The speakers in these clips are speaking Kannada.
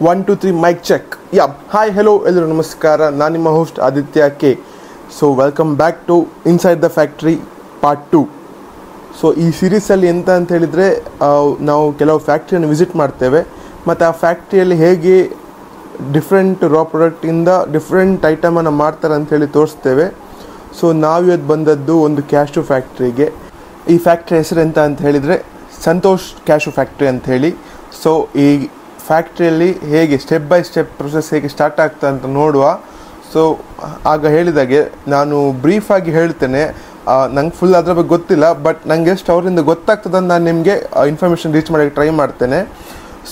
1 2 3 mic check. Yeah, hi, hello, ಎಲ್ಲರೂ ನಮಸ್ಕಾರ. ನಾನು ನಿಮ್ಮ host Aditya K. So welcome back to inside the factory part 2. So ಈ ಸೀರೀಸಲ್ಲಿ ಎಂತ ಅಂತ ಹೇಳಿದರೆ ನಾವು ಕೆಲವು ಫ್ಯಾಕ್ಟ್ರಿಯನ್ನು ವಿಸಿಟ್ ಮಾಡ್ತೇವೆ ಮತ್ತು ಆ ಫ್ಯಾಕ್ಟ್ರಿಯಲ್ಲಿ ಹೇಗೆ ಡಿಫ್ರೆಂಟ್ ರಾ ಪ್ರಾಡಕ್ಟಿಂದ ಡಿಫ್ರೆಂಟ್ ಐಟಮನ್ನು ಮಾಡ್ತಾರೆ ಅಂಥೇಳಿ ತೋರಿಸ್ತೇವೆ. ಸೊ ನಾವಿವತ್ತು ಬಂದದ್ದು ಒಂದು ಕ್ಯಾಶು ಫ್ಯಾಕ್ಟ್ರಿಗೆ. ಈ ಫ್ಯಾಕ್ಟ್ರಿ ಹೆಸರು ಎಂತ ಅಂತ ಹೇಳಿದರೆ ಸಂತೋಷ್ ಕ್ಯಾಶು ಫ್ಯಾಕ್ಟ್ರಿ ಅಂಥೇಳಿ. ಸೊ ಈ ಫ್ಯಾಕ್ಟ್ರಿಯಲ್ಲಿ ಹೇಗೆ ಸ್ಟೆಪ್ ಬೈ ಸ್ಟೆಪ್ ಪ್ರೊಸೆಸ್ ಹೇಗೆ ಸ್ಟಾರ್ಟ್ ಆಗ್ತಾ ಅಂತ ನೋಡುವ. ಸೊ ಆಗ ಹೇಳಿದಾಗೆ ನಾನು ಬ್ರೀಫಾಗಿ ಹೇಳ್ತೇನೆ, ನಂಗೆ ಫುಲ್ ಅದರ ಬಗ್ಗೆ ಗೊತ್ತಿಲ್ಲ, ಬಟ್ ನನಗೆ ಎಷ್ಟು ಅವರಿಂದ ಗೊತ್ತಾಗ್ತದಂತ ನಾನು ನಿಮಗೆ ಇನ್ಫಾರ್ಮೇಷನ್ ರೀಚ್ ಮಾಡೋಕ್ಕೆ ಟ್ರೈ ಮಾಡ್ತೇನೆ.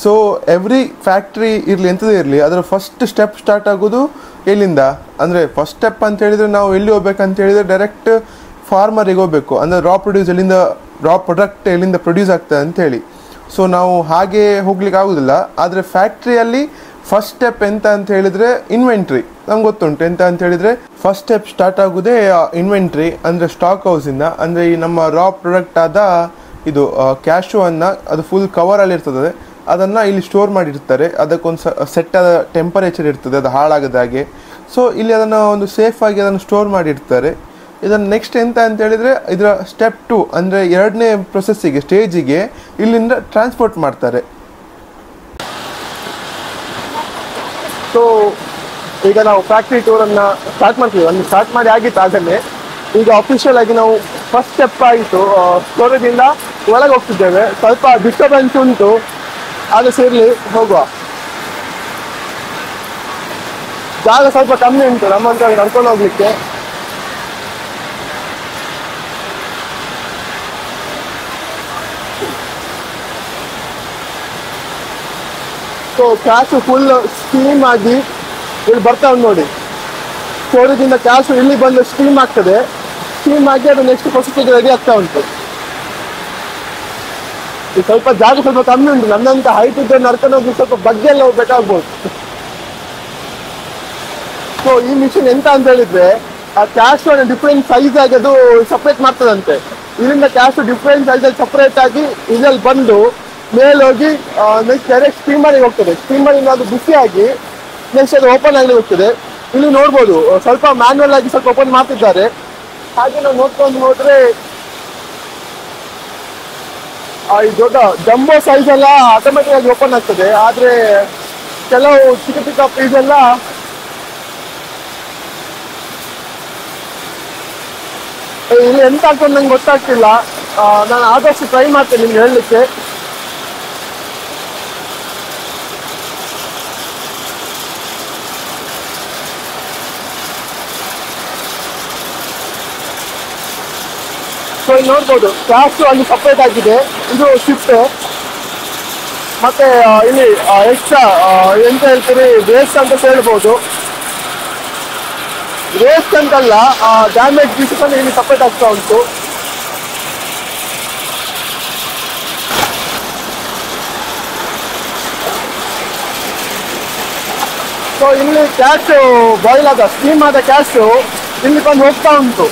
ಸೊ ಎವ್ರಿ ಫ್ಯಾಕ್ಟ್ರಿ ಇರಲಿ ಎಂಥದೇ ಇರಲಿ, ಅದರ ಫಸ್ಟ್ ಸ್ಟೆಪ್ ಸ್ಟಾರ್ಟ್ ಆಗೋದು ಎಲ್ಲಿಂದ ಅಂದರೆ ಫಸ್ಟ್ ಸ್ಟೆಪ್ ಅಂತ ಹೇಳಿದರೆ ನಾವು ಎಲ್ಲಿ ಹೋಗ್ಬೇಕಂತ ಹೇಳಿದರೆ ಡೈರೆಕ್ಟ್ ಫಾರ್ಮರಿಗೆ ಹೋಗಬೇಕು. ಅಂದರೆ ರಾ ಪ್ರಾಡಕ್ಟ್ ಎಲ್ಲಿಂದ ಪ್ರೊಡ್ಯೂಸ್ ಆಗ್ತದೆ ಅಂಥೇಳಿ. ಸೊ ನಾವು ಹಾಗೆ ಹೋಗ್ಲಿಕ್ಕೆ ಆಗೋದಿಲ್ಲ. ಆದರೆ ಫ್ಯಾಕ್ಟ್ರಿಯಲ್ಲಿ ಫಸ್ಟ್ ಸ್ಟೆಪ್ ಎಂತ ಅಂತ ಹೇಳಿದರೆ ಇನ್ವೆಂಟ್ರಿ. ನಮ್ಗೆ ಗೊತ್ತುಂಟು ಎಂತ ಅಂತ ಹೇಳಿದರೆ ಫಸ್ಟ್ ಸ್ಟೆಪ್ ಸ್ಟಾರ್ಟ್ ಆಗೋದೇ ಇನ್ವೆಂಟ್ರಿ, ಅಂದರೆ ಸ್ಟಾಕ್ ಹೌಸಿಂದ. ಅಂದರೆ ಈ ನಮ್ಮ ರಾ ಪ್ರಾಡಕ್ಟ್ ಆದ ಇದು ಕ್ಯಾಶುವನ್ನು ಅದು ಫುಲ್ ಕವರಲ್ಲಿ ಇರ್ತದೆ, ಅದನ್ನು ಇಲ್ಲಿ ಸ್ಟೋರ್ ಮಾಡಿರ್ತಾರೆ. ಅದಕ್ಕೊಂದು ಸೆಟ್ ಆದ ಟೆಂಪರೇಚರ್ ಇರ್ತದೆ, ಅದು ಹಾಳಾಗದ ಹಾಗೆ. ಸೊ ಇಲ್ಲಿ ಅದನ್ನು ಒಂದು ಸೇಫಾಗಿ ಅದನ್ನು ಸ್ಟೋರ್ ಮಾಡಿರ್ತಾರೆ. ಇದನ್ನು ನೆಕ್ಸ್ಟ್ ಎಂತ ಅಂತ ಹೇಳಿದರೆ ಇದರ ಸ್ಟೆಪ್ 2 ಅಂದರೆ ಎರಡನೇ ಪ್ರೊಸೆಸ್ಸಿಗೆ ಸ್ಟೇಜಿಗೆ ಇಲ್ಲಿಂದ ಟ್ರಾನ್ಸ್ಪೋರ್ಟ್ ಮಾಡ್ತಾರೆ. ಸೊ ಈಗ ನಾವು ಫ್ಯಾಕ್ಟ್ರಿ ಟೂರನ್ನು ಸ್ಟಾರ್ಟ್ ಮಾಡ್ತೀವಿ. ಒಂದು ಸ್ಟಾರ್ಟ್ ಮಾಡಿ ಆಗಿತ್ತು ಆಗಲೇ. ಈಗ ಅಫಿಷಿಯಲ್ ಆಗಿ ನಾವು ಫಸ್ಟ್ ಸ್ಟೆಪ್ ಆಯಿತು, ಸ್ಟೋರೇಜಿಂದ ಒಳಗೆ ಹೋಗ್ತಿದ್ದೇವೆ. ಸ್ವಲ್ಪ ಡಿಸ್ಟರ್ಬೆನ್ಸ್ ಉಂಟು, ಅದು ಸೇರಲಿ ಹೋಗುವ. ಜಾಗ ಸ್ವಲ್ಪ ಕಮ್ಮಿ ಉಂಟು ನಮ್ಮಂತ ನಡ್ಕೊಂಡು ಹೋಗ್ಲಿಕ್ಕೆ. ಸೊ ಕ್ಯಾಶು ಫುಲ್ ಸ್ಟೀಮ್ ಆಗಿ ಇಲ್ಲಿ ಬರ್ತಾ ಉಂಟು ನೋಡಿ. ಸ್ಟೋರೇಜಿಂದ ಕ್ಯಾಶು ಇಲ್ಲಿ ಬಂದು ಸ್ಟೀಮ್ ಆಗ್ತದೆ. ಸ್ಟೀಮ್ ಆಗಿ ಅದು ನೆಕ್ಸ್ಟ್ ಪ್ರೊಸೆಸ್ಗೆ ರೆಡಿ ಆಗ್ತಾ ಉಂಟು. ಈಗ ಸ್ವಲ್ಪ ಜಾಗ ಸ್ವಲ್ಪ ಕಮ್ಮಿ ಉಂಟು, ನನ್ನಂತ ಹೈಟ್ ಇದ್ದರೆ ನಡ್ಕೊಂಡು ಹೋಗಿ ಸ್ವಲ್ಪ ಬಗ್ಗೆ ಎಲ್ಲ ಹೋಗ್ಬೇಕಾಗ್ಬೋದು. ಸೊ ಈ ಮಿಷಿನ್ ಎಂತ ಅಂತ ಹೇಳಿದ್ರೆ ಆ ಕ್ಯಾಶು ಅನ್ನು ಡಿಫ್ರೆಂಟ್ ಸೈಜ್ ಆಗಿ ಅದು ಸಪ್ರೇಟ್ ಮಾಡ್ತದಂತೆ. ಇಲ್ಲಿಂದ ಕ್ಯಾಶು ಡಿಫ್ರೆಂಟ್ ಸೈಜಲ್ಲಿ ಸಪ್ರೇಟ್ ಆಗಿ ಇದ್ರಲ್ಲಿ ಬಂದು ಮೇಲೆ ಹೋಗಿ ನೆಕ್ಸ್ಟ್ ಡೈರೆಕ್ಟ್ ಸ್ಟೀಮರಿಗೆ ಹೋಗ್ತದೆ. ಸ್ಟೀಮರಿಂದ ಅದು ಬಿಸಿಯಾಗಿ ನೆಕ್ಸ್ಟ್ ಅದು ಓಪನ್ ಆಗಲಿ ಹೋಗ್ತದೆ. ಇಲ್ಲಿ ನೋಡ್ಬೋದು ಸ್ವಲ್ಪ ಮ್ಯಾನ್ಯಲ್ ಆಗಿ ಸ್ವಲ್ಪ ಓಪನ್ ಮಾಡ್ತಿದ್ದಾರೆ. ಹಾಗೆ ನಾವು ನೋಡ್ಕೊಂಡು ಹೋದ್ರೆ ಈ ದೊಡ್ಡ ಜಂಬೋ ಸೈಜ್ ಎಲ್ಲ ಆಟೋಮೆಟಿಕ್ ಆಗಿ ಓಪನ್ ಆಗ್ತದೆ. ಆದರೆ ಕೆಲವು ಚಿಕ್ಕ ಚಿಕ್ಕ ಪೀಸ್ ಎಲ್ಲ ಇಲ್ಲಿ ಎಂತ ಆಗ್ತದೆ ನಂಗೆ ಗೊತ್ತಾಗ್ತಿಲ್ಲ. ನಾನು ಆದಷ್ಟು ಟ್ರೈ ಮಾಡ್ತೇನೆ ನಿಮ್ಗೆ ಹೇಳಲಿಕ್ಕೆ. ಸೊ ಇಲ್ಲಿ ನೋಡ್ಬೋದು ಕ್ಯಾಶು ಅಲ್ಲಿ ಸಪ್ರೇಟ್ ಆಗಿದೆ, ಇದು ಶಿಫ್ಟ್. ಮತ್ತೆ ಇಲ್ಲಿ ಎಕ್ಸ್ಟ್ರಾ ಎಂತ ಹೇಳ್ತೀರಿ ವೇಸ್ಟ್ ಅಂತ ಹೇಳ್ಬೋದು. ವೇಸ್ಟ್ ಅಂತಲ್ಲ, ಡ್ಯಾಮೇಜ್ ಪೀಸಸ್ ಇಲ್ಲಿ ಸಪ್ರೇಟ್ ಆಗ್ತಾ ಉಂಟು. ಸೊ ಇಲ್ಲಿ ಕ್ಯಾಶು ಬಾಯ್ಲ್ ಆದ ಸ್ಟೀಮ್ ಆದ ಕ್ಯಾಶು ಇಲ್ಲಿ ಬಂದು ಹೋಗ್ತಾ ಉಂಟು.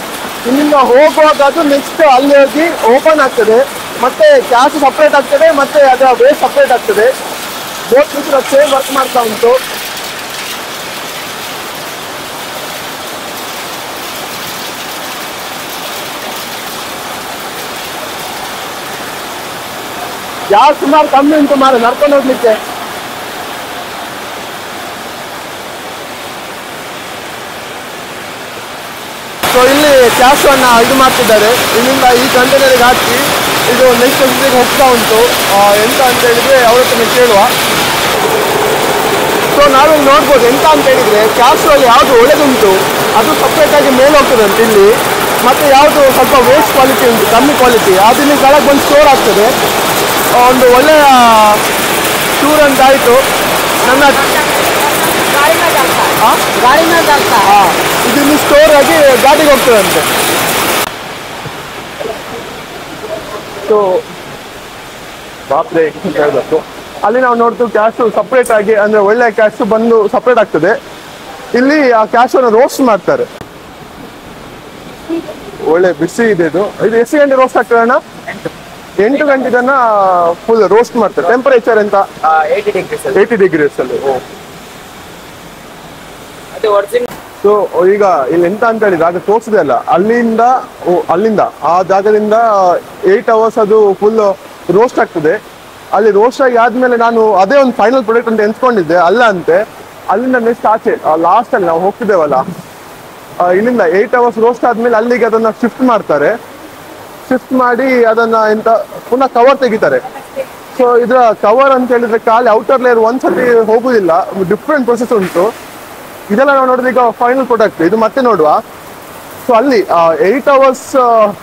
ಇಲ್ಲಿಂದ ಹೋಗುವಾಗ ಅದು ನೆಕ್ಸ್ಟ್ ಅಲ್ಲಿ ಹೋಗಿ ಓಪನ್ ಆಗ್ತದೆ, ಮತ್ತೆ ಕ್ಯಾಶ್ ಸಪ್ರೇಟ್ ಆಗ್ತದೆ, ಮತ್ತೆ ಅದರ ವೇಸ್ಟ್ ಸಪ್ರೇಟ್ ಆಗ್ತದೆ. ಬೋತ್ ಮಿಷನ್ ಸೇಮ್ ವರ್ಕ್ ಮಾಡ್ತಾ ಉಂಟು. ಯಾರು ಸುಮಾರು ಕಮ್ಮಿ ಉಂಟು ನಡ್ಕೊಂಡು ಹೋಗ್ಲಿಕ್ಕೆ. ಸೊ ಇಲ್ಲಿ ಕ್ಯಾಶನ್ನು ಇದು ಮಾಡ್ತಿದ್ದಾರೆ. ಇಲ್ಲಿಂದ ಈ ಕಂಟೈನರಿಗೆ ಹಾಕಿ ಇದು ನೆಕ್ಸ್ಟ್ ಪ್ರೊಸೆಸ್ಗೆ ಹೋಗ್ತಾ ಉಂಟು. ಎಂತ ಅಂತ ಹೇಳಿದರೆ ಅವ್ರ ಹತ್ರ ಕೇಳುವ. ಸೊ ನಾವಿಲ್ಲಿ ನೋಡ್ಬೋದು ಎಂತ ಅಂತ ಹೇಳಿದರೆ ಕ್ಯಾಶು ಅಲ್ಲಿ ಯಾವುದು ಒಳ್ಳೆದುಂಟು ಅದು ಸಪ್ರೇಟಾಗಿ ಮೇಲೆ ಹೋಗ್ತದಂತೆ ಇಲ್ಲಿ. ಮತ್ತು ಯಾವುದು ಸ್ವಲ್ಪ ವೇಸ್ಟ್ ಕ್ವಾಲಿಟಿ ಉಂಟು, ಕಮ್ಮಿ ಕ್ವಾಲಿಟಿ, ಅದು ಇಲ್ಲಿ ಕೆಳಗೆ ಬಂದು ಸ್ಟೋರ್ ಆಗ್ತದೆ. ಒಂದು ಒಳ್ಳೆಯ ಟೂರ್ ಅಂತ ಆಯಿತು. ನನ್ನ ಇದು ಇಲ್ಲಿ ಸ್ಟೋರ್ ಆಗಿ ಗಾಡಿಗೆ ಹೋಗ್ತದಂತೆ. ಸೊ ಬಾಪ್ರೆ ಅಂತ ಹೇಳಬೇಕು. ಅಲ್ಲಿ ನಾವು ನೋಡ್ತೀವಿ ಕ್ಯಾಶು ಸಪ್ರೇಟ್ ಆಗಿ, ಅಂದರೆ ಒಳ್ಳೆಯ ಕ್ಯಾಶು ಬಂದು ಸಪ್ರೇಟ್ ಆಗ್ತದೆ. ಇಲ್ಲಿ ಆ ಕ್ಯಾಶನ್ನು ರೋಸ್ಟ್ ಮಾಡ್ತಾರೆ. ಒಳ್ಳೆ ಬಿಸಿ ಇದೆ ಇದು. ಇದು ಎಷ್ಟು ಗಂಟೆ ರೋಸ್ಟ್ ಆಗ್ತದೆ ಅಣ್ಣ? 8 ಗಂಟೆ ಇದನ್ನ ಫುಲ್ ರೋಸ್ಟ್ ಮಾಡ್ತಾರೆ. ಟೆಂಪರೇಚರ್ ಎಂತ? 80 ಡಿಗ್ರೀಸ್ ಅಲ್ಲಿ. ಸೊ ಈಗ ಇಲ್ಲಿ ಎಂತ ಅಂತ ಹೇಳಿದ್ರೆ ಅದು ತೋರಿಸಿದೆ ಅಲ್ಲ, ಅಲ್ಲಿಂದ ಆ ಜಾಗದಿಂದ 8 ಅವರ್ಸ್ ಅದು ಫುಲ್ ರೋಸ್ಟ್ ಆಗ್ತದೆ. ಅಲ್ಲಿ ರೋಸ್ಟ್ ಆಗಿ ಆದ್ಮೇಲೆ ನಾನು ಅದೇ ಒಂದು ಫೈನಲ್ ಪ್ರಾಡಕ್ಟ್ ಅಂತ ಎನ್ಸ್ಕೊಂಡಿದ್ದೆ, ಅಲ್ಲ ಅಂತೆ. ಅಲ್ಲಿಂದ ನೆಕ್ಸ್ಟ್ ಆಚೆ ಲಾಸ್ಟ್ ಅಲ್ಲಿ ನಾವು ಹೋಗ್ತಿದ್ದೇವಲ್ಲ, ಇಲ್ಲಿಂದ 8 ಅವರ್ಸ್ ರೋಸ್ಟ್ ಆದ್ಮೇಲೆ ಅಲ್ಲಿಗೆ ಅದನ್ನ ಶಿಫ್ಟ್ ಮಾಡ್ತಾರೆ. ಶಿಫ್ಟ್ ಮಾಡಿ ಅದನ್ನ ಎಂತ ಪುನಃ ಕವರ್ ತೆಗಿತಾರೆ. ಸೊ ಇದರ ಕವರ್ ಅಂತ ಹೇಳಿದ್ರೆ ಖಾಲಿ ಔಟರ್ ಲೇಯರ್ ಒಂದ್ಸತಿ ಹೋಗುದಿಲ್ಲ, ಡಿಫ್ರೆಂಟ್ ಪ್ರೊಸೆಸ್ ಉಂಟು. ಇದೆಲ್ಲ ನಾವು ನೋಡಿದ್ರೆ ಈಗ ಫೈನಲ್ ಪ್ರಾಡಕ್ಟ್ ಇದು ಮತ್ತೆ ನೋಡುವ. ಸೊ ಅಲ್ಲಿ 8 ಅವರ್ಸ್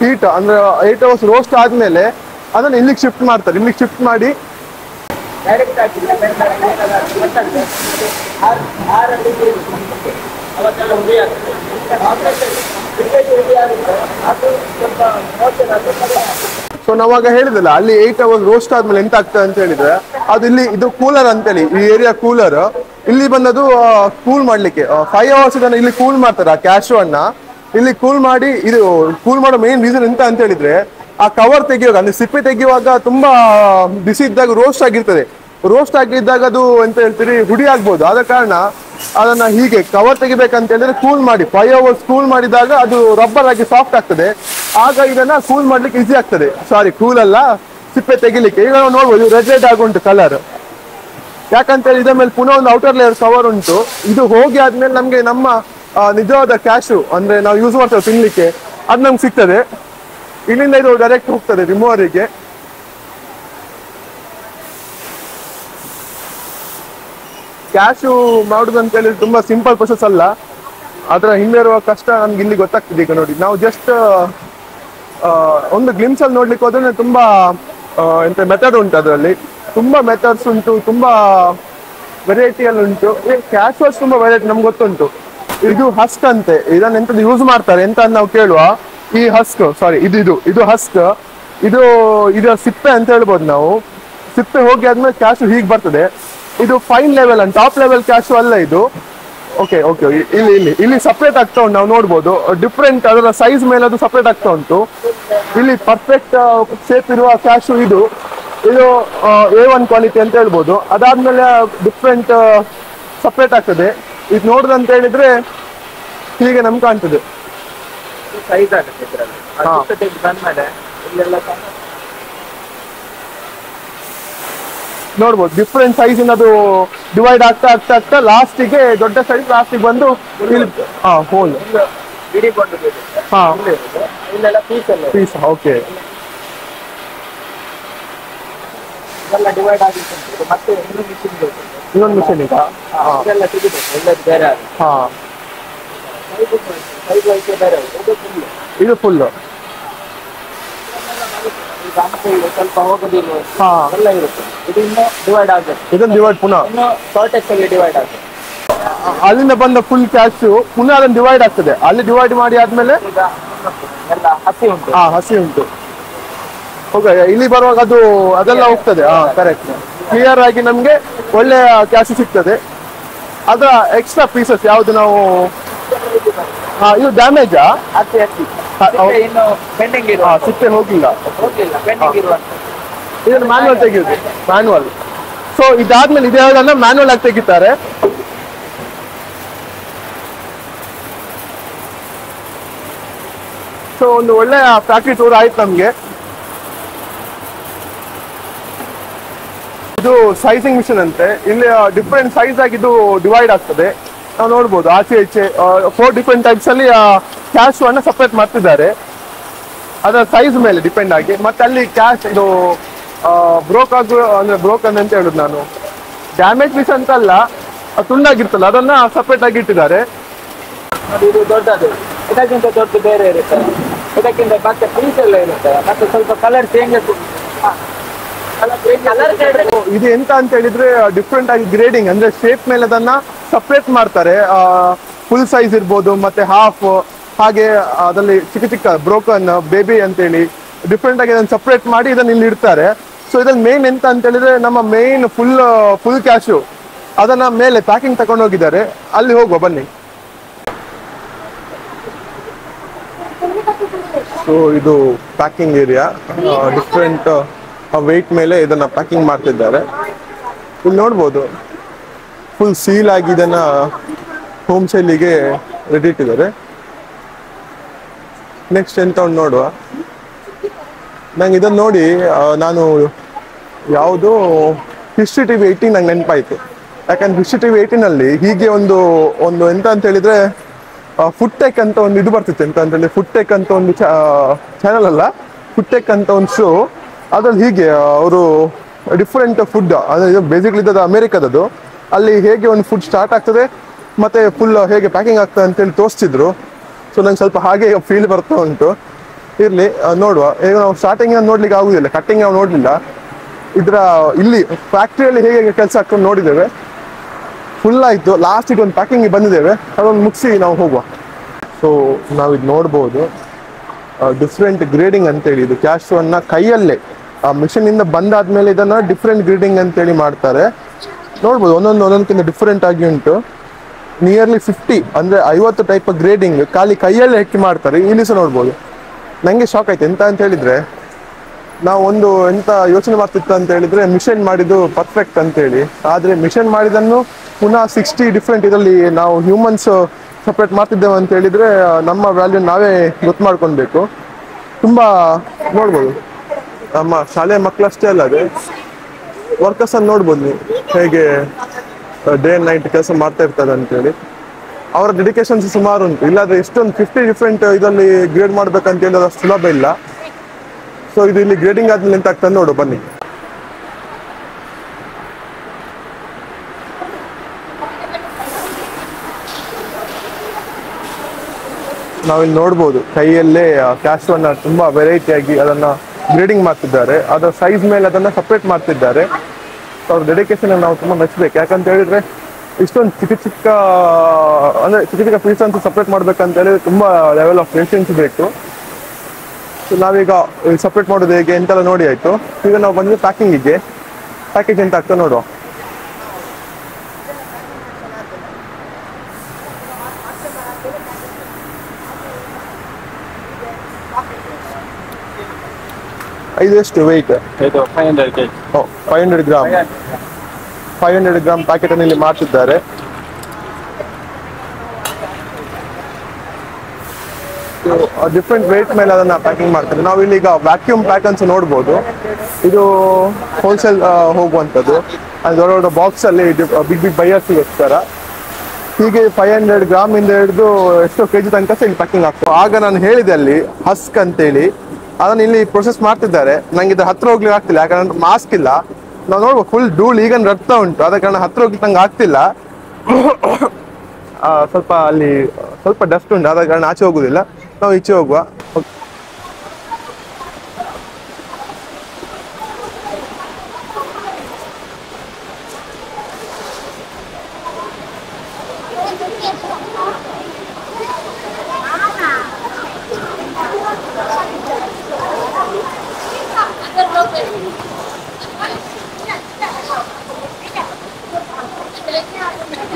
ಹೀಟ್ ಅಂದ್ರೆ 8 ಅವರ್ಸ್ ರೋಸ್ಟ್ ಆದ್ಮೇಲೆ ಅದನ್ನ ಇಲ್ಲಿಗೆ ಶಿಫ್ಟ್ ಮಾಡ್ತಾರೆ. ಇಲ್ಲಿಗೆ ಶಿಫ್ಟ್ ಮಾಡಿ ಸೊ ನಾವಾಗ ಹೇಳಿದಲ್ಲ, ಅಲ್ಲಿ 8 ಅವರ್ಸ್ ರೋಸ್ಟ್ ಆದ್ಮೇಲೆ ಎಂತ ಆಗ್ತದೆ ಅಂತ ಹೇಳಿದ್ರೆ, ಅದು ಇಲ್ಲಿ ಇದು ಕೂಲರ್ ಅಂತೇಳಿ, ಈ ಏರಿಯಾ ಕೂಲರ್. ಇಲ್ಲಿ ಬಂದದು ಕೂಲ್ ಮಾಡ್ಲಿಕ್ಕೆ 5 ಅವರ್ಸ್ ಇದನ್ನ ಇಲ್ಲಿ ಕೂಲ್ ಮಾಡ್ತಾರೆ. ಆ ಕ್ಯಾಶು ಅನ್ನ ಇಲ್ಲಿ ಕೂಲ್ ಮಾಡಿ, ಇದು ಕೂಲ್ ಮಾಡೋ ಮೇನ್ ರೀಸನ್ ಎಂತ ಅಂತ ಹೇಳಿದ್ರೆ, ಆ ಕವರ್ ತೆಗಿಯುವಾಗ ಅಂದ್ರೆ ಸಿಪ್ಪೆ ತೆಗೆಯುವಾಗ ತುಂಬಾ ಬಿಸಿ ಇದ್ದಾಗ ರೋಸ್ಟ್ ಆಗಿರ್ತದೆ. ರೋಸ್ಟ್ ಆಗಿದ್ದಾಗ ಅದು ಎಂತ ಹೇಳ್ತೀರಿ, ಹುಡಿ ಆಗ್ಬೋದು. ಆದ ಕಾರಣ ಅದನ್ನ ಹೀಗೆ ಕವರ್ ತೆಗಿಬೇಕಂತ ಹೇಳಿದ್ರೆ ಕೂಲ್ ಮಾಡಿ 5 ಅವರ್ಸ್ ಕೂಲ್ ಮಾಡಿದಾಗ ಅದು ರಬ್ಬರ್ ಆಗಿ ಸಾಫ್ಟ್ ಆಗ್ತದೆ. ಆಗ ಇದನ್ನ ಕೂಲ್ ಮಾಡ್ಲಿಕ್ಕೆ ಈಸಿ ಆಗ್ತದೆ. ಸಾರಿ, ಕೂಲ್ ಅಲ್ಲ, ಸಿಪ್ಪೆ ತೆಗಿಲಿಕ್ಕೆ. ಈಗ ನಾವು ನೋಡ್ಬೋದು ರೆಡ್ ಆಗುಂಟು ಕಲರ್. ಯಾಕಂತ ಹೇಳಿ ಇದರ ಮೇಲೆ ಪುನಃ ಒಂದು ಔಟರ್ ಲೇಯರ್ ಕವರ್ ಉಂಟು. ಇದು ಹೋಗಿ ಆದ್ಮೇಲೆ ನಮ್ಗೆ ನಮ್ಮ ನಿಜವಾದ ಕ್ಯಾಶು ಅಂದ್ರೆ ನಾವು ಯೂಸ್ ಮಾಡ್ತೇವೆ ತಿನ್ಲಿಕ್ಕೆ, ಅದು ನಮ್ಗೆ ಸಿಗ್ತದೆ. ಇಲ್ಲಿಂದ ಇದು ಡೈರೆಕ್ಟ್ ಹೋಗ್ತದೆ ರಿಮೂವರಿಗೆ. ಕ್ಯಾಶು ಮಾಡುದು ಅಂತ ಹೇಳಿದ್ರೆ ತುಂಬಾ ಸಿಂಪಲ್ ಪ್ರೊಸೆಸ್ ಅಲ್ಲ, ಅದರ ಹಿಂದೆ ಇರುವ ಕಷ್ಟ ನಮ್ಗೆ ಇಲ್ಲಿ ಗೊತ್ತಾಗ್ತದೆ. ಈಗ ನೋಡಿ, ನಾವು ಜಸ್ಟ್ ಒಂದು ಗ್ಲಿಮ್ಸ್ ಅಲ್ಲಿ ನೋಡ್ಲಿಕ್ಕೆ ಹೋದ್ರೆ ತುಂಬಾ ಎಂತ ಮೆಥಡ್ ಉಂಟು. ಅದರಲ್ಲಿ ತುಂಬಾ ಮೆಥಡ್ಸ್ ಉಂಟು, ತುಂಬಾ ವೆರೈಟಿಯಲ್ಲಿ ಉಂಟು. ಕ್ಯಾಶ್ ವಾಶ್ ತುಂಬಾ ವೆರೈಟಿ ನಮ್ಗೆ ಗೊತ್ತುಂಟು. ಇದು ಹಸ್ಕ್ ಅಂತೆ, ಇದನ್ನ ಎಂತದ್ದು ಯೂಸ್ ಮಾಡ್ತಾರೆ ಎಂತ ನಾವು ಕೇಳುವ. ಈ ಹಸ್ಕ್, ಸಾರಿ ಇದು ಹಸ್ಕ್, ಇದು ಸಿಪ್ಪೆ ಅಂತ ಹೇಳ್ಬೋದು ನಾವು. ಸಿಪ್ಪೆ ಹೋಗಿ ಆದ್ಮೇಲೆ ಕ್ಯಾಶು ಹೀಗೆ ಬರ್ತದೆ. ಇದು fine level and top level cash ಅಲ್ಲ ಇದು. ಓಕೆ, ಇಲ್ಲಿ ಸಪ್ರೇಟ್ ಆಗ್ತಾ ಉಂಟು, ನಾವು ನೋಡ್ಬೋದು. ಡಿಫ್ರೆಂಟ್ ಅದರ ಸೈಜ್ ಮೇಲೆ ಅದು ಸಪ್ರೇಟ್ ಆಗ್ತಾ ಉಂಟು. ಇಲ್ಲಿ ಪರ್ಫೆಕ್ಟ್ ಶೇಪ್ ಇರುವ ಕ್ಯಾಶು ಇದು A1 ಕ್ವಾಲಿಟಿ ಅಂತ ಹೇಳ್ಬೋದು. ಅದಾದ್ಮೇಲೆ ಡಿಫ್ರೆಂಟ್ ಸಪ್ರೇಟ್ ಆಗ್ತದೆ. ಇದು ನೋಡುದಂತ ಹೇಳಿದ್ರೆ ಹೀಗೆ ನಮ್ಗೆ ಕಾಣ್ತದೆ. ಸೈಜ್ ಆಗುತ್ತೆ ನೋಡ್ಬೋದು ಡಿಫ್ರೆಂಟ್ ಸೈಜ್ ಇಂದ ಅದು ಡಿವೈಡ್ ಆಗ್ತಾ ಲಾಸ್ಟಿಗೆ ದೊಡ್ಡ ಸೈಜ್ ಲಾಸ್ಟಿಗೆ ಬಂದು ಹೋಲ್ ಪೀಸ್. ಓಕೆ, ಡಿವೈಡ್ ಆಗಿ ಮತ್ತೆ ಇನ್ನೊಂದು ಮಿಷನ್ ಈಗ ಬೇರೆ ಇದು ಫುಲ್ ಸ್ವಲ್ಪ ಹೋಗೋದಿಲ್ಲ ಎಲ್ಲ ಇರುತ್ತೆ. ಇದು ಇನ್ನು ಡಿವೈಡ್ ಆಗುತ್ತೆ. ಇದನ್ನ ಡಿವೈಡ್ ಪುನಃ ಇನ್ನು ಶಾರ್ಟೆಕ್ಸ್ ಅಲ್ಲಿ ಡಿವೈಡ್ ಆಗುತ್ತೆ. ಅಲ್ಲಿಂದ ಬಂದ ಫುಲ್ ಕ್ಯಾಶು ಪುನಃ ಅದನ್ನ ಡಿವೈಡ್ ಆಗ್ತದೆ. ಅಲ್ಲಿ ಡಿವೈಡ್ ಮಾಡಿ ಆದ್ಮೇಲೆ ಎಲ್ಲ ಹಸಿ ಉಂಟು. ಹಸಿ ಉಂಟು. ಓಕೆ, ಇಲ್ಲಿ ಬರುವಾಗ ಅದೆಲ್ಲ ಹೋಗ್ತದೆ. ಕರೆಕ್ಟ್, ಕ್ಲಿಯರ್ ಆಗಿ ನಮ್ಗೆ ಒಳ್ಳೆಯ ಕ್ಯಾಶು ಸಿಗ್ತದೆ. ಅದರ ಎಕ್ಸ್ಟ್ರಾ ಪೀಸಸ್ ಯಾವ್ದು ನಾವು ಇದು ಡ್ಯಾಮೇಜಾ? ಇನ್ನು ಪೆಂಡಿಂಗ್ ಇರುವ ಸಿಪ್ಪೆ ಹೋಗಿಲ್ಲ, ಪೆಂಡಿಂಗ್ ಇರುವ ಇದನ್ನು ಮ್ಯಾನ್ಯುವಲ್ ತೆಗೆಯುದು, ಮ್ಯಾನ್ಯುವಲ್. ಸೊ ಇದಾದ್ಮೇಲೆ ಇದೆಲ್ಲ ಮ್ಯಾನ್ಯುವಲ್ ಆಗಿ ತೆಗಿತಾರೆ. ಸೊ ಒಂದು ಒಳ್ಳೆಯ ಫ್ಯಾಕ್ಟ್ರಿ ಟೂರ್ ಆಯ್ತು ನಮ್ಗೆ. ಇದು ಸೈಜಿಂಗ್ ಮಿಷನ್ ಅಂತೆ. ಇಲ್ಲಿ ಡಿಫ್ರೆಂಟ್ ಸೈಜ್ ಆಗಿ ಇದು ಡಿವೈಡ್ ಆಗ್ತದೆ. ನಾವು ನೋಡ್ಬೋದು ಆಚೆ ಈಚೆ 4 ಡಿಫ್ರೆಂಟ್ ಟೈಪ್ಸ್ ಅಲ್ಲಿ ಕ್ಯಾಶ್ ಅನ್ನ ಸಪ್ರೇಟ್ ಮಾಡ್ತಿದ್ದಾರೆ, ಅದರ ಸೈಜ್ ಮೇಲೆ ಡಿಪೆಂಡ್ ಆಗಿ. ಮತ್ತೆ ಅಲ್ಲಿ ಕ್ಯಾಶ್ ಇದು ಬ್ರೋಕ್ ಅಂತ ಹೇಳುದು ನಾನು, ಡ್ಯಾಮೇಜ್ ಪೀಸ್ ಅಂತ ಅಲ್ಲ, ತುಂಡಾಗಿರ್ತಲ್ಲ ಅದನ್ನ ಸಪ್ರೇಟ್ ಆಗಿ ಇಟ್ಟಿದ್ದಾರೆ. ಇದು ದೊಡ್ಡದು, ಇದಕ್ಕಿಂತ ದೊಡ್ಡ ಬೇರೆ ಇರುತ್ತೆ. ಇದಕ್ಕಿಂತ ಮತ್ತೆ ಪೀಸ್ ಎಲ್ಲ ಇರುತ್ತೆ. ಮತ್ತೆ ಸ್ವಲ್ಪ ಕಲರ್ ಚೇಂಜಸ್. ಇದು ಎಂತ ಅಂತ ಹೇಳಿದ್ರೆ ಡಿಫ್ರೆಂಟ್ ಆಗಿ ಗ್ರೇಡಿಂಗ್ ಅಂದ್ರೆ ಶೇಪ್ ಮೇಲೆ ಅದನ್ನ ಸಪ್ರೇಟ್ ಮಾಡ್ತಾರೆ. ಫುಲ್ ಸೈಜ್ ಇರ್ಬೋದು, ಮತ್ತೆ ಹಾಫ್, ಹಾಗೆ ಅದರಲ್ಲಿ ಚಿಕ್ಕ ಚಿಕ್ಕ ಬ್ರೋಕನ್, ಬೇಬಿ ಅಂತೇಳಿ ಡಿಫ್ರೆಂಟ್ ಆಗಿ ಅದನ್ನು ಸಪ್ರೇಟ್ ಮಾಡಿ ಇದನ್ನ ಇಲ್ಲಿ ಇಡ್ತಾರೆ. ಸೊ ಇದ್ರಲ್ಲಿ ಮೇನ್ ಎಂತ ಅಂತ ಹೇಳಿದ್ರೆ ನಮ್ಮ ಮೇನ್ ಫುಲ್ ಕ್ಯಾಶು ಅದನ್ನ ಮೇಲೆ ಪ್ಯಾಕಿಂಗ್ ತಗೊಂಡು ಹೋಗಿದ್ದಾರೆ. ಅಲ್ಲಿ ಹೋಗುವ ಬನ್ನಿ. ಸೊ ಇದು ಪ್ಯಾಕಿಂಗ್ ಏರಿಯಾ, ಡಿಫ್ರೆಂಟ್ ವೆಯ್ಟ್ ಮೇಲೆ ಇದನ್ನ ಪ್ಯಾಕಿಂಗ್ ಮಾಡ್ತಿದ್ದಾರೆ. ಇಲ್ಲಿ ನೋಡ್ಬೋದು ಫುಲ್ ಸೀಲ್ ಆಗಿ ಇದನ್ನ ಹೋಮ್ ಸೇಲಿಗೆ ರೆಡಿ ಇಟ್ಟಿದ್ದಾರೆ. ನೆಕ್ಸ್ಟ್ ಎಂತ ಒಂದು ನೋಡುವ. ನಂಗೆ ಇದನ್ನು ನೋಡಿ ನಾನು ಯಾವುದು ಹಿಸ್ಟ್ರಿ ಟಿವಿ 18 ನಂಗೆ ನೆನಪಾಯಿತು. ಯಾಕಂದ್ರೆ ಹಿಸ್ಟ್ರಿ ಟಿವಿ 18 ಹೀಗೆ ಒಂದು ಒಂದು ಎಂತ ಅಂತ ಹೇಳಿದ್ರೆ ಫುಡ್ ಟೆಕ್ ಅಂತ ಒಂದು ಇದು ಬರ್ತಿತ್ತು. ಎಂತ ಅಂತ ಹೇಳಿ ಫುಡ್ ಟೆಕ್ ಅಂತ ಒಂದು ಚಾನಲ್ ಅಲ್ಲ, ಫುಡ್ ಟೆಕ್ ಅಂತ ಒಂದು ಶೋ. ಅದ್ರಲ್ಲಿ ಹೀಗೆ ಅವರು ಡಿಫ್ರೆಂಟ್ ಫುಡ್, ಅದು ಬೇಸಿಕ್ಲಿ ಇದ್ದದ್ದು ಅಮೇರಿಕಾದದು, ಅಲ್ಲಿ ಹೇಗೆ ಒಂದು ಫುಡ್ ಸ್ಟಾರ್ಟ್ ಆಗ್ತದೆ ಮತ್ತೆ ಫುಲ್ ಹೇಗೆ ಪ್ಯಾಕಿಂಗ್ ಆಗ್ತದೆ ಅಂತೇಳಿ ತೋರಿಸ್ತಿದ್ರು. ಸೊ ನಂಗೆ ಸ್ವಲ್ಪ ಹಾಗೆ ಫೀಲ್ ಬರ್ತಾ ಉಂಟು. ಇರಲಿ ನೋಡುವ. ಈಗ ನಾವು ಸ್ಟಾರ್ಟಿಂಗ್ ನೋಡ್ಲಿಕ್ಕೆ ಆಗುದಿಲ್ಲ, ಕಟ್ಟಿಂಗ್ ನಾವು ನೋಡಲಿಲ್ಲ. ಇಲ್ಲಿ ಫ್ಯಾಕ್ಟ್ರಿಯಲ್ಲಿ ಹೇಗೆ ಕೆಲಸ ಆಗ್ತದೆ ನೋಡಿದ್ದೇವೆ. ಫುಲ್ ಆಯಿತು, ಲಾಸ್ಟಿಗೆ ಒಂದು ಪ್ಯಾಕಿಂಗ್ ಬಂದಿದ್ದೇವೆ, ಅದೊಂದು ಮುಗಿಸಿ ನಾವು ಹೋಗುವ. ಸೊ ನಾವಿದು ನೋಡ್ಬೋದು ಡಿಫ್ರೆಂಟ್ ಗ್ರೇಡಿಂಗ್ ಅಂತೇಳಿ. ಇದು ಕ್ಯಾಶ್ಯೂವನ್ನು ಕೈಯಲ್ಲೇ ಮಿಷಿನಿಂದ ಬಂದಾದ್ಮೇಲೆ ಇದನ್ನು ಡಿಫ್ರೆಂಟ್ ಗ್ರೇಡಿಂಗ್ ಅಂತೇಳಿ ಮಾಡ್ತಾರೆ. ನೋಡ್ಬೋದು ಒಂದೊಂದಕ್ಕಿಂತ ಡಿಫ್ರೆಂಟ್ ಆಗಿ ಉಂಟು. ನಿಯರ್ಲಿ 50 ಅಂದರೆ 50 ಟೈಪ್ ಗ್ರೇಡಿಂಗ್ ಖಾಲಿ ಕೈಯಲ್ಲೇ ಹೆಕ್ಕಿ ಮಾಡ್ತಾರೆ. ಇಲ್ಲಿ ಸಹ ನೋಡ್ಬೋದು. ನನಗೆ ಶಾಕ್ ಆಯ್ತು. ಎಂತ ಅಂತ ಹೇಳಿದರೆ, ನಾವು ಎಂತ ಯೋಚನೆ ಮಾಡ್ತಿತ್ತು ಅಂತ ಹೇಳಿದರೆ ಮಿಷನ್ ಮಾಡಿದ್ದು ಪರ್ಫೆಕ್ಟ್ ಅಂತೇಳಿ. ಆದರೆ ಮಿಷನ್ ಮಾಡಿದ್ದನ್ನು ಪುನಃ 60 ಡಿಫ್ರೆಂಟ್ ಇದರಲ್ಲಿ ನಾವು ಹ್ಯೂಮನ್ಸ್ ಸಪ್ರೇಟ್ ಮಾಡ್ತಿದ್ದೇವೆ ಅಂತ ಹೇಳಿದರೆ ನಮ್ಮ ವ್ಯಾಲ್ಯೂ ನಾವೇ ಗೊತ್ತು ಮಾಡ್ಕೊಳ್ಬೇಕು. ತುಂಬ ನೋಡ್ಬೋದು ನಮ್ಮ ಶಾಲೆಯ ಮಕ್ಕಳಷ್ಟೇ ಅಲ್ಲದೆ ವರ್ಕರ್ಸನ್ನು ನೋಡ್ಬೋದು ನೀವು ಹೇಗೆ ಡೇ ಆ್ಯಂಡ್ ನೈಟ್ ಕೆಲಸ ಮಾಡ್ತಾ ಇರ್ತಾರೆ ಅಂತೇಳಿ. ಅವರ ಡೆಡಿಕೇಶನ್ಸ್ ಸುಮಾರು ಉಂಟು. ಇಲ್ಲಾಂದರೆ ಇಷ್ಟೊಂದು 50 ಡಿಫ್ರೆಂಟ್ ಇದರಲ್ಲಿ ಗ್ರೇಡ್ ಮಾಡ್ಬೇಕಂತ ಹೇಳಿದ್ರೆ ಅಷ್ಟು ಸುಲಭ ಇಲ್ಲ. ಸೊ ಇದು ಇಲ್ಲಿ ಗ್ರೇಡಿಂಗ್ ಆದ್ಮೇಲೆ ಎಂತ ಆಗ್ತದೆ ನೋಡು ಬನ್ನಿ. ನಾವಿಲ್ಲಿ ನೋಡ್ಬೋದು ಕೈಯಲ್ಲೇ ಕ್ಯಾಶ್ಯೂವನ್ನು ತುಂಬ ವೆರೈಟಿಯಾಗಿ ಅದನ್ನು ಗ್ರೇಡಿಂಗ್ ಮಾಡ್ತಿದ್ದಾರೆ. ಅದರ ಸೈಜ್ ಮೇಲೆ ಅದನ್ನು ಸಪ್ರೇಟ್ ಮಾಡ್ತಿದ್ದಾರೆ. ಅವ್ರ ಡೆಡಿಕೇಶನ್ ನಾವು ತುಂಬ ಮೆಚ್ಚಬೇಕು. ಯಾಕಂತ ಹೇಳಿದ್ರೆ ಇಷ್ಟೊಂದು ಚಿಕ್ಕ ಚಿಕ್ಕ ಪೀಸ್ ಅಂತ ಸಪ್ರೇಟ್ ಮಾಡ್ಬೇಕಂತ ಹೇಳಿದ್ರೆ ತುಂಬ ಲೆವೆಲ್ ಆಫ್ ಪೇಷನ್ಸ್ ಬೇಕು. ಸೊ ನಾವೀಗ ಸಪ್ರೇಟ್ ಮಾಡೋದು ಹೇಗೆ ಎಂತೆಲ್ಲ ನೋಡಿ ಆಯಿತು. ಈಗ ನಾವು ಬಂದಿದ್ದು ಪ್ಯಾಕಿಂಗಿಗೆ. ಪ್ಯಾಕೇಜ್ ಎಂತ ಆಗ್ತದೆ ನೋಡುವ. ಇದು ಎಷ್ಟು ವೆಯ್ಟ್? ಇದು 500 kg. 500 ಗ್ರಾಮ್. 500 ಗ್ರಾಮ್ ಪ್ಯಾಕೆಟನ್ನು ಇಲ್ಲಿ ಮಾಡ್ತಿದ್ದಾರೆ. ಡಿಫ್ರೆಂಟ್ ವೇಟ್ ಮೇಲೆ ಅದನ್ನು ಪ್ಯಾಕಿಂಗ್ ಮಾಡ್ತಾರೆ. ನಾವು ಇಲ್ಲಿ ಈಗ ವ್ಯಾಕ್ಯೂಮ್ ಪ್ಯಾಕ್ ಅಂತ ನೋಡ್ಬೋದು. ಇದು ಹೋಲ್ಸೇಲ್ ಹೋಗುವಂಥದ್ದು. ಅದು ದೊಡ್ಡ ದೊಡ್ಡ ಬಾಕ್ಸಲ್ಲಿ ಬಿಗ್ ಬೈಯರ್ಸ್ಗೋಸ್ಕರ. ಹೀಗೆ 500 ಗ್ರಾಮಿಂದ ಹಿಡಿದು ಎಷ್ಟೋ ಕೆಜಿ ತನಕ ಇಲ್ಲಿ ಪ್ಯಾಕಿಂಗ್ ಆಗ್ತದೆ. ಆಗ ನಾನು ಹೇಳಿದೆ ಅಲ್ಲಿ ಹಸ್ಕ್ ಅಂತೇಳಿ, ಅದನ್ನು ಇಲ್ಲಿ ಪ್ರೊಸೆಸ್ ಮಾಡ್ತಿದ್ದಾರೆ. ನಂಗೆ ಇದು ಹತ್ರ ಹೋಗ್ಲಿಕ್ಕೆ ಆಗ್ತಿಲ್ಲ, ಯಾಕಂದ್ರೆ ಮಾಸ್ಕ್ ಇಲ್ಲ. ನಾವು ನೋಡ್ಬೋದು ಫುಲ್ ಧೂಳು ಈಗ ರಕ್ತ ಉಂಟು, ಆದ ಕಾರಣ ಹತ್ರ ಹೋಗ್ಲಿಕ್ಕೆ ನಂಗೆ ಆಗ್ತಿಲ್ಲ. ಸ್ವಲ್ಪ ಅಲ್ಲಿ ಸ್ವಲ್ಪ ಡಸ್ಟ್ ಉಂಟು, ಆದ ಕಾರಣ ಆಚೆ ಹೋಗುದಿಲ್ಲ. ನಾವು ಈಚೆ ಹೋಗುವ.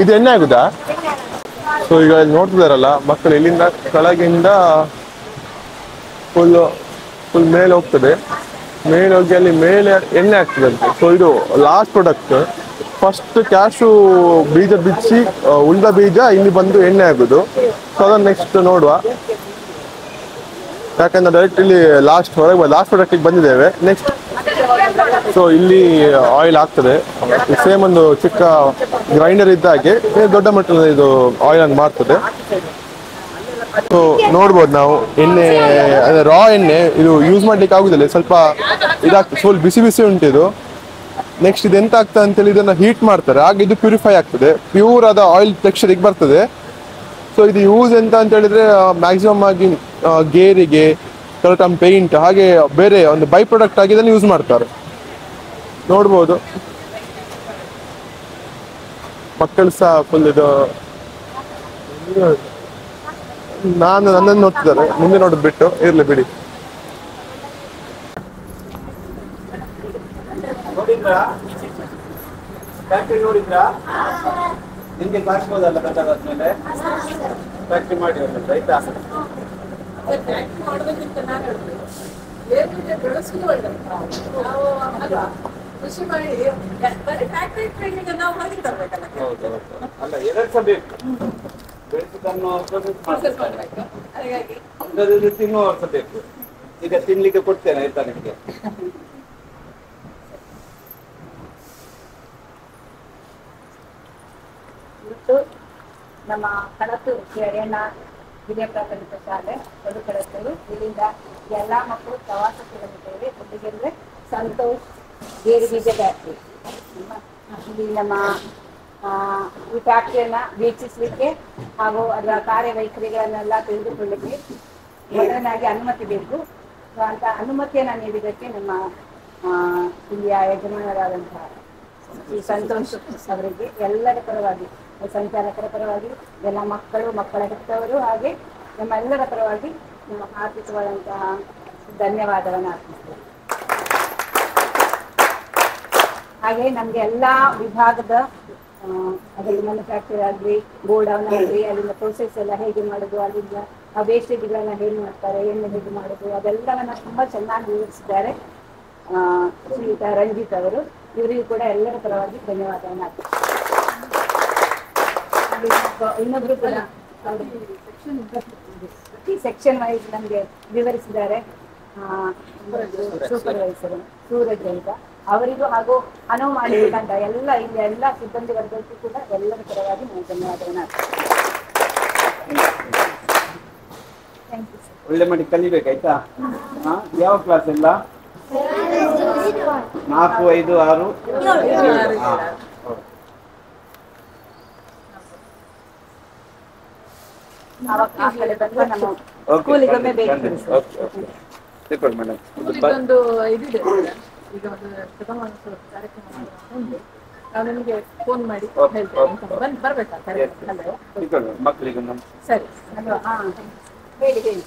ಇದು ಎಣ್ಣೆ ಆಗುದಾ? ಸೊ ಈಗ ನೋಡ್ತಿದಾರಲ್ಲ ಮಕ್ಕಳು, ಇಲ್ಲಿಂದ ಕೆಳಗಿಂದ ಫುಲ್ ಮೇಲೆ ಹೋಗ್ತದೆ. ಮೇಲೆ ಹೋಗಿ ಅಲ್ಲಿ ಮೇಲೆ ಎಣ್ಣೆ ಆಗ್ತದೆ ಅಂತೆ. ಸೊ ಇದು ಲಾಸ್ಟ್ ಪ್ರಾಡಕ್ಟ್. ಫಸ್ಟ್ ಕ್ಯಾಶು ಬೀಜ ಬಿಚ್ಚಿ ಉಳಿದ ಬೀಜ ಇಲ್ಲಿ ಬಂದು ಎಣ್ಣೆ ಆಗೋದು. ಸೊ ಅದನ್ನು ನೆಕ್ಸ್ಟ್ ನೋಡುವ. ಯಾಕಂದ್ರೆ ಡೈರೆಕ್ಟ್ ಇಲ್ಲಿ ಲಾಸ್ಟ್ ಪ್ರಾಡಕ್ಟಿಗೆ ಬಂದಿದ್ದೇವೆ. ನೆಕ್ಸ್ಟ್ ಸೊ ಇಲ್ಲಿ ಆಯಿಲ್ ಆಗ್ತದೆ. ಸೇಮ್ ಒಂದು ಚಿಕ್ಕ ಗ್ರೈಂಡರ್ ಇದ್ದ ಹಾಗೆ ದೊಡ್ಡ ಮಟ್ಟದ ಇದು ಆಯಿಲ್ ಅನ್ನು ಮಾಡ್ತದೆ. ಸೊ ನೋಡ್ಬೋದು ನಾವು ಎಣ್ಣೆ, ಅಂದರೆ ರಾ ಎಣ್ಣೆ ಇದು ಯೂಸ್ ಮಾಡ್ಲಿಕ್ಕೆ ಆಗುದಿಲ್ಲ, ಸ್ವಲ್ಪ ಇದಾಗ್ತದೆ, ಸ್ವಲ್ಪ ಬಿಸಿ ಉಂಟು ಇದು. ನೆಕ್ಸ್ಟ್ ಇದು ಎಂತ ಆಗ್ತದೆ ಅಂತೇಳಿ ಇದನ್ನು ಹೀಟ್ ಮಾಡ್ತಾರೆ, ಆಗ ಇದು ಪ್ಯೂರಿಫೈ ಆಗ್ತದೆ, ಪ್ಯೂರ್ ಆದ ಆಯಿಲ್ ಟೆಕ್ಸ್ಚರಿಗೆ ಬರ್ತದೆ. ಸೊ ಇದು ಯೂಸ್ ಎಂತ ಅಂತ ಹೇಳಿದ್ರೆ ಮ್ಯಾಕ್ಸಿಮಮ್ ಆಗಿ ಗೇರಿಗೆ, ಕೆಲವು ಪೇಂಟ್, ಹಾಗೆ ಬೇರೆ ಒಂದು ಬೈ ಪ್ರಾಡಕ್ಟ್ ಆಗಿ ಇದನ್ನು ಯೂಸ್ ಮಾಡ್ತಾರೆ. ನೋಡ್ಬೋದು ಮಕ್ಕಳು ಸಹ ಫುಲ್ ಇದು. ನನ್ನನ್ನು ನೋಡ್ತಿದ್ದಾರೆ, ಮುಂದೆ ನೋಡೋದು ಬಿಟ್ಟು ಇರ್ಲಿ ಬಿಡಿ. ನೋಡಿದ್ರಾ? ನಿಮ್ಗೆ ಕಾಣಿಸ್ಬೋದಲ್ಲ ಕಟ್ಟಾದ್ಮೇಲೆ ಫ್ಯಾಕ್ಟ್ರಿ ಮಾಡಿ ಆಯ್ತಾ? ಮಾಡೋದಕ್ಕಿಂತ ನಾನು ಹೇಳ್ಬೋದು ಬೇರೆ ಬೆಳೆಸಲು ಒಳ್ಳೆ ನಾವು ಅಲ್ವಾ ಕೃಷಿ ಮಾಡಿ ಬರೀ ಫ್ಯಾಕ್ಟ್ರಿ ಟ್ರೈನಿಂಗ್ ನಾವು ಹೊರಗೆ ತರಬೇಕಲ್ಲ. ಅಲ್ಲ ಎರಡು ಸಹ ಬೇಕು, ಬೆಳೆಸಿದನ್ನು ಪ್ರೊಸೆಸ್ ಮಾಡಬೇಕು. ಹಾಗಾಗಿ ತಿನ್ನುವವರು ಸಹ ಬೇಕು. ಈಗ ತಿನ್ಲಿಕ್ಕೆ ಕೊಡ್ತೇನೆ ಆಯ್ತಾ ನಿಮಗೆ. ಇವತ್ತು ನಮ್ಮ ಕಳತ್ತೂರು ಶ್ರೀಯಣ್ಣ ಹಿರಿಯ ಪ್ರಾಥಮಿಕ ಶಾಲೆ ಕಳತ್ತೂರು ಇಲ್ಲಿಂದ ಎಲ್ಲ ಮಕ್ಕಳು ಪ್ರವಾಸಕ್ಕೆ ಬಂದಿದ್ದೇವೆ. ಒಟ್ಟಿಗೆ ಅಂದರೆ ಸಂತೋಷ್ ಗೇರು ಬೀಜ ಫ್ಯಾಕ್ಟ್ರಿ. ಇಲ್ಲಿ ನಮ್ಮ ಈ ಫ್ಯಾಕ್ಟ್ರಿಯನ್ನು ವೀಕ್ಷಿಸಲಿಕ್ಕೆ ಹಾಗೂ ಅದರ ಕಾರ್ಯವೈಖರಿಗಳನ್ನೆಲ್ಲ ತಿಳಿದುಕೊಳ್ಳಲಿಕ್ಕೆ ಮೊದಲನಾಗಿ ಅನುಮತಿ ಬೇಕು. ಅಂತ ಅನುಮತಿಯನ್ನು ನೀಡಿದ್ದಕ್ಕೆ ನಮ್ಮ ಇಲ್ಲಿಯ ಯಜಮಾನರಾದಂತಹ ಈ ಸಂತೋಷ್ ಅವರಿಗೆ ಎಲ್ಲರ ಪರವಾಗಿ, ಸಂಚಾಲಕರ ಪರವಾಗಿ, ಎಲ್ಲ ಮಕ್ಕಳು, ಮಕ್ಕಳ ಹೆತ್ತವರು ಹಾಗೆ ನಮ್ಮೆಲ್ಲರ ಪರವಾಗಿ ನಮ್ಮ ಹಾರ್ದಿಕವಾದಂತಹ ಧನ್ಯವಾದವನ್ನು ಅರ್ಪಿಸ್ತೇವೆ. ಹಾಗೆ ನಮಗೆ ಎಲ್ಲ ವಿಭಾಗದ ಅದರಲ್ಲಿ ಮ್ಯಾನುಫ್ಯಾಕ್ಚರ್ ಆಗಲಿ, ಗೋಡೌನ್ ಆಗಲಿ, ಅಲ್ಲಿಂದ ಪ್ರೊಸೆಸ್ ಎಲ್ಲ ಹೇಗೆ ಮಾಡೋದು, ಅಲ್ಲಿಂದ ಆ ವೇಸ್ಟೇಜ್ಗಳನ್ನ ಹೇಗೆ ಮಾಡ್ತಾರೆ, ಎಣ್ಣೆ ಹೇಗೆ ಮಾಡೋದು, ಅದೆಲ್ಲವನ್ನ ತುಂಬ ಚೆನ್ನಾಗಿ ವಿವರಿಸಿದ್ದಾರೆ ಶ್ರೀಯುತ ರಂಜಿತ್ ಅವರು. ಇವರಿಗೂ ಕೂಡ ಎಲ್ಲರ ಪರವಾಗಿ ಧನ್ಯವಾದವನ್ನು ಇನ್ನೊಬ್ರು ಕೂಡ ಈ ಸೆಕ್ಷನ್ ವೈಸ್ ನಮಗೆ ವಿವರಿಸಿದ್ದಾರೆ ಸೂಪರ್ವೈಸರ್ ಸೂರಜ್ ಅಂತ. ಅವರಿಗೂ ಹಾಗೂ ಅನುವು ಮಾಡಿಕೊಂಡ ಎಲ್ಲ ಇಲ್ಲಿ ಎಲ್ಲ ಸಿಬ್ಬಂದಿ ವರ್ಗಕ್ಕೂ ಕೂಡ ಎಲ್ಲರ ಪರವಾಗಿ ನಾವು ಧನ್ಯವಾದವನ್ನು ಒಳ್ಳೆ ಮಾಡಿ ಕಲಿಬೇಕಾಯ್ತಾ. ಯಾವ ಕ್ಲಾಸ್ ಎಲ್ಲ? 4, 5, 6 ಸ್ಕೂಲಿಗೊಮ್ಮೆ ಬೇಕು. ಮೇಡಮ್ ಒಂದು ಇದಿದೆ, ಈಗ ಒಂದು ಪ್ರಥಮೋತ್ಸವ ಕಾರ್ಯಕ್ರಮ ಉಂಟು. ನಾವು ನಿಮಗೆ ಫೋನ್ ಮಾಡಿ ಹೇಳ್ತೇವೆ, ಬರ್ಬೇಕಾ ಕಾರ್ಯಕ್ರಮ? ಮಕ್ಕಳಿಗೆ ಸರಿ, ಹೇಳಿ ಹೇಳಿ.